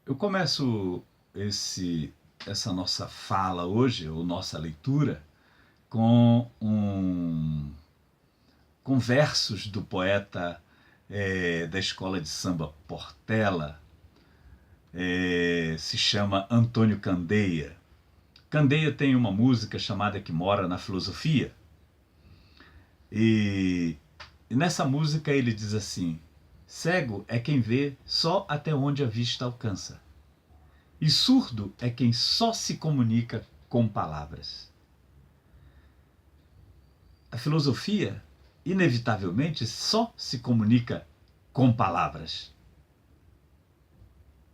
Eu começo essa nossa fala hoje, ou nossa leitura, com com versos do poeta da escola de samba Portela, se chama Antônio Candeia. Candeia tem uma música chamada Que Mora na Filosofia, e nessa música ele diz assim: cego é quem vê só até onde a vista alcança, e surdo é quem só se comunica com palavras. A filosofia, inevitavelmente, só se comunica com palavras.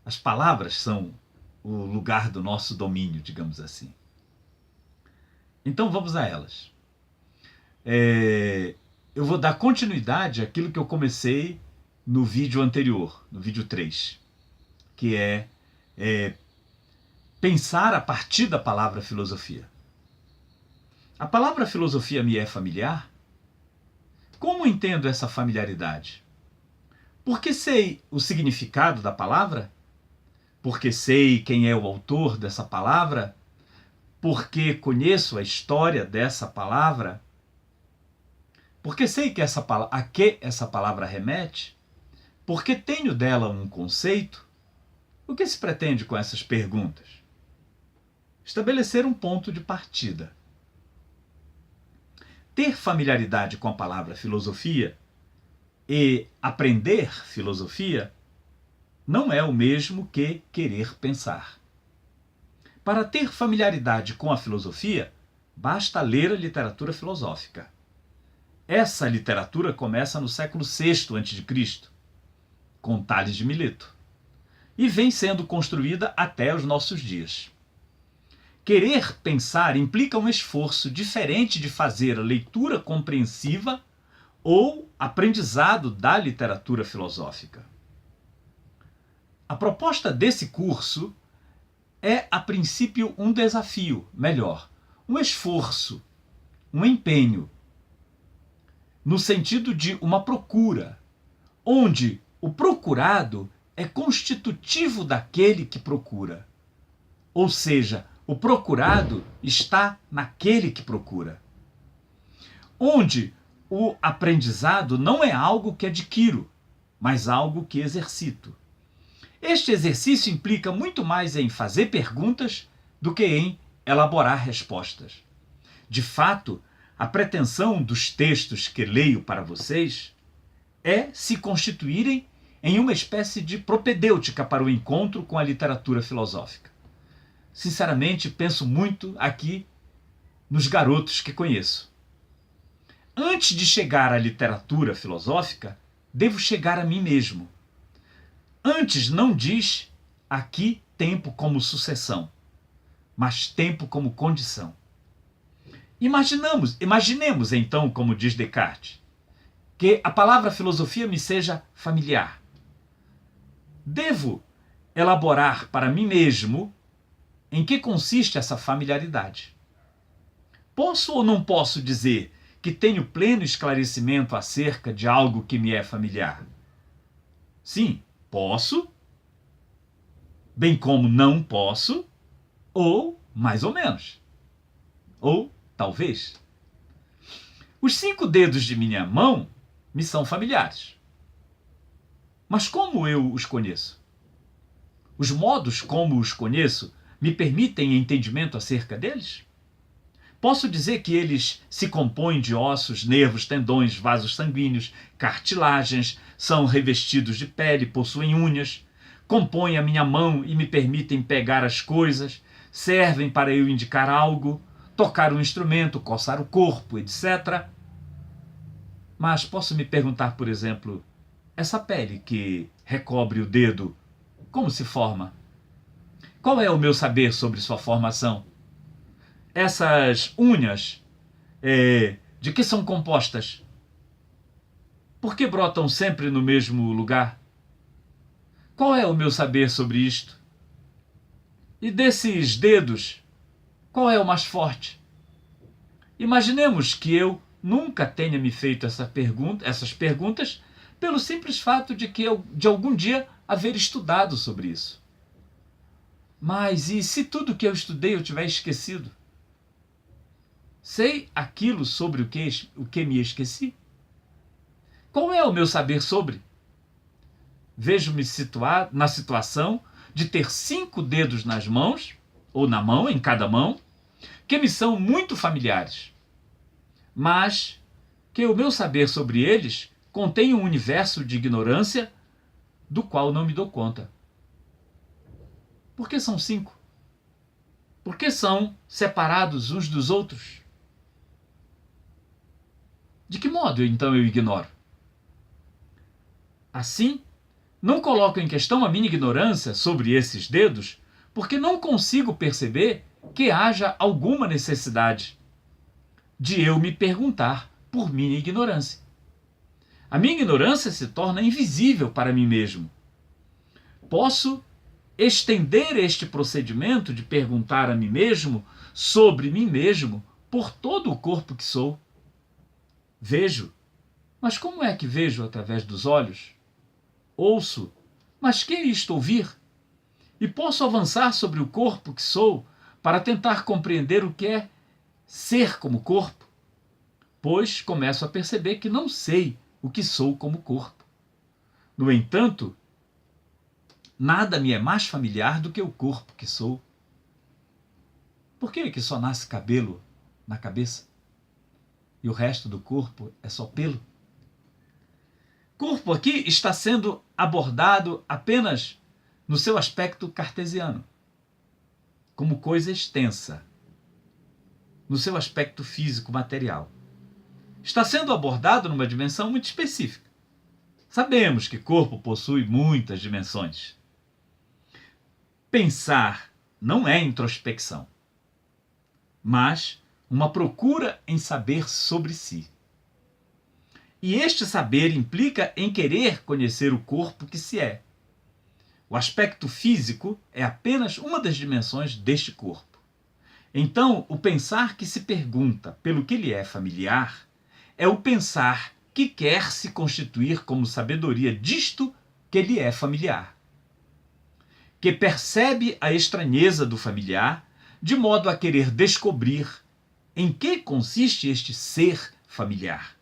As palavras são o lugar do nosso domínio, digamos assim. Então vamos a elas. Eu vou dar continuidade àquilo que eu comecei no vídeo anterior, no vídeo 3, que é pensar a partir da palavra filosofia. A palavra filosofia me é familiar? Como entendo essa familiaridade? Porque sei o significado da palavra? Porque sei quem é o autor dessa palavra? Porque conheço a história dessa palavra? Porque sei que a que essa palavra remete? Porque tenho dela um conceito? O que se pretende com essas perguntas? Estabelecer um ponto de partida. Ter familiaridade com a palavra filosofia e aprender filosofia não é o mesmo que querer pensar. Para ter familiaridade com a filosofia, basta ler a literatura filosófica. Essa literatura começa no século VI a.C., com Tales de Mileto, e vem sendo construída até os nossos dias. Querer pensar implica um esforço diferente de fazer a leitura compreensiva ou aprendizado da literatura filosófica. A proposta desse curso é, a princípio, um desafio, melhor, um esforço, um empenho, no sentido de uma procura, onde o procurado é constitutivo daquele que procura. Ou seja, o procurado está naquele que procura. Onde o aprendizado não é algo que adquiro, mas algo que exercito. Este exercício implica muito mais em fazer perguntas do que em elaborar respostas. De fato, a pretensão dos textos que leio para vocês é se constituírem em uma espécie de propedêutica para o encontro com a literatura filosófica. Sinceramente, penso muito aqui nos garotos que conheço. Antes de chegar à literatura filosófica, devo chegar a mim mesmo. Antes não diz aqui tempo como sucessão, mas tempo como condição. Imaginemos então, como diz Descartes, que a palavra filosofia me seja familiar. Devo elaborar para mim mesmo em que consiste essa familiaridade. Posso ou não posso dizer que tenho pleno esclarecimento acerca de algo que me é familiar? Sim, posso, bem como não posso, ou mais ou menos. Ou talvez. Os 5 dedos de minha mão me são familiares. Mas como eu os conheço? Os modos como os conheço me permitem entendimento acerca deles? Posso dizer que eles se compõem de ossos, nervos, tendões, vasos sanguíneos, cartilagens, são revestidos de pele, possuem unhas, compõem a minha mão e me permitem pegar as coisas, servem para eu indicar algo, tocar um instrumento, coçar o corpo, etc. Mas posso me perguntar, por exemplo, essa pele que recobre o dedo, como se forma? Qual é o meu saber sobre sua formação? Essas unhas, de que são compostas? Por que brotam sempre no mesmo lugar? Qual é o meu saber sobre isto? E desses dedos, qual é o mais forte? Imaginemos que eu nunca tenha me feito essas perguntas pelo simples fato de que eu, de algum dia, haver estudado sobre isso. Mas e se tudo que eu estudei eu tiver esquecido? Sei aquilo sobre o que me esqueci? Qual é o meu saber sobre? Vejo-me na situação de ter 5 dedos nas mãos, ou na mão, em cada mão, que me são muito familiares, mas que o meu saber sobre eles contém um universo de ignorância do qual não me dou conta. Por que são 5? Por que são separados uns dos outros? De que modo, então, eu ignoro? Assim, não coloco em questão a minha ignorância sobre esses dedos, porque não consigo perceber que haja alguma necessidade de eu me perguntar por minha ignorância. A minha ignorância se torna invisível para mim mesmo. Posso estender este procedimento de perguntar a mim mesmo sobre mim mesmo por todo o corpo que sou. Vejo, mas como é que vejo através dos olhos? Ouço, mas que é isto ouvir? E posso avançar sobre o corpo que sou para tentar compreender o que é ser como corpo, pois começo a perceber que não sei o que sou como corpo. No entanto, nada me é mais familiar do que o corpo que sou. Por que só nasce cabelo na cabeça e o resto do corpo é só pelo? Corpo aqui está sendo abordado apenas no seu aspecto cartesiano, como coisa extensa, no seu aspecto físico material. Está sendo abordado numa dimensão muito específica. Sabemos que corpo possui muitas dimensões. Pensar não é introspecção, mas uma procura em saber sobre si. E este saber implica em querer conhecer o corpo que se é. O aspecto físico é apenas uma das dimensões deste corpo. Então, o pensar que se pergunta pelo que lhe é familiar é o pensar que quer se constituir como sabedoria disto que lhe é familiar, que percebe a estranheza do familiar de modo a querer descobrir em que consiste este ser familiar.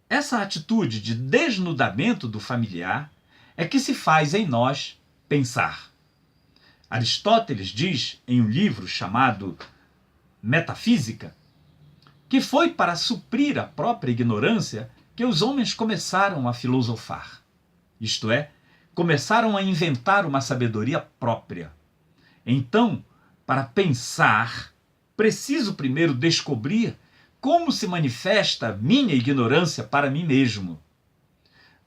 Essa atitude de desnudamento do familiar é que se faz em nós pensar. Aristóteles diz em um livro chamado Metafísica que foi para suprir a própria ignorância que os homens começaram a filosofar. Isto é, começaram a inventar uma sabedoria própria. Então, para pensar, preciso primeiro descobrir como se manifesta minha ignorância para mim mesmo.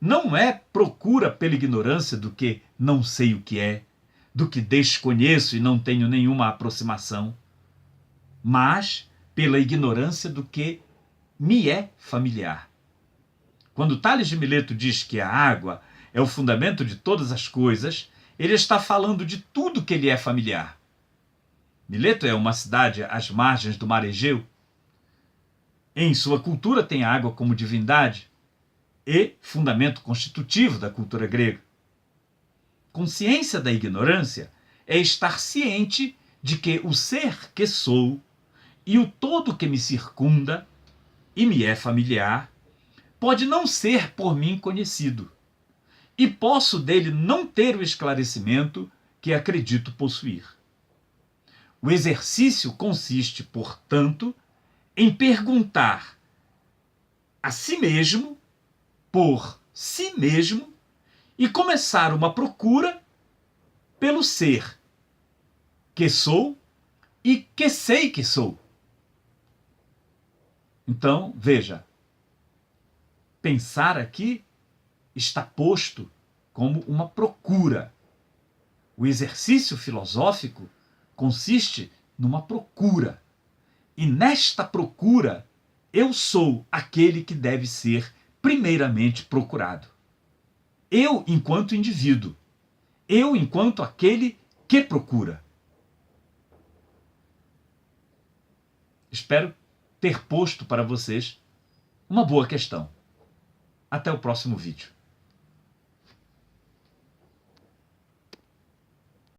Não é procura pela ignorância do que não sei o que é, do que desconheço e não tenho nenhuma aproximação, mas pela ignorância do que me é familiar. Quando Tales de Mileto diz que a água é o fundamento de todas as coisas, ele está falando de tudo que lhe é familiar. Mileto é uma cidade às margens do mar Egeu. Em sua cultura tem a água como divindade e fundamento constitutivo da cultura grega. Consciência da ignorância é estar ciente de que o ser que sou e o todo que me circunda e me é familiar pode não ser por mim conhecido, e posso dele não ter o esclarecimento que acredito possuir. O exercício consiste, portanto, em perguntar a si mesmo, por si mesmo, e começar uma procura pelo ser que sou e que sei que sou. Então, veja, pensar aqui está posto como uma procura. O exercício filosófico consiste numa procura. E nesta procura, eu sou aquele que deve ser primeiramente procurado. Eu enquanto indivíduo. Eu enquanto aquele que procura. Espero ter posto para vocês uma boa questão. Até o próximo vídeo.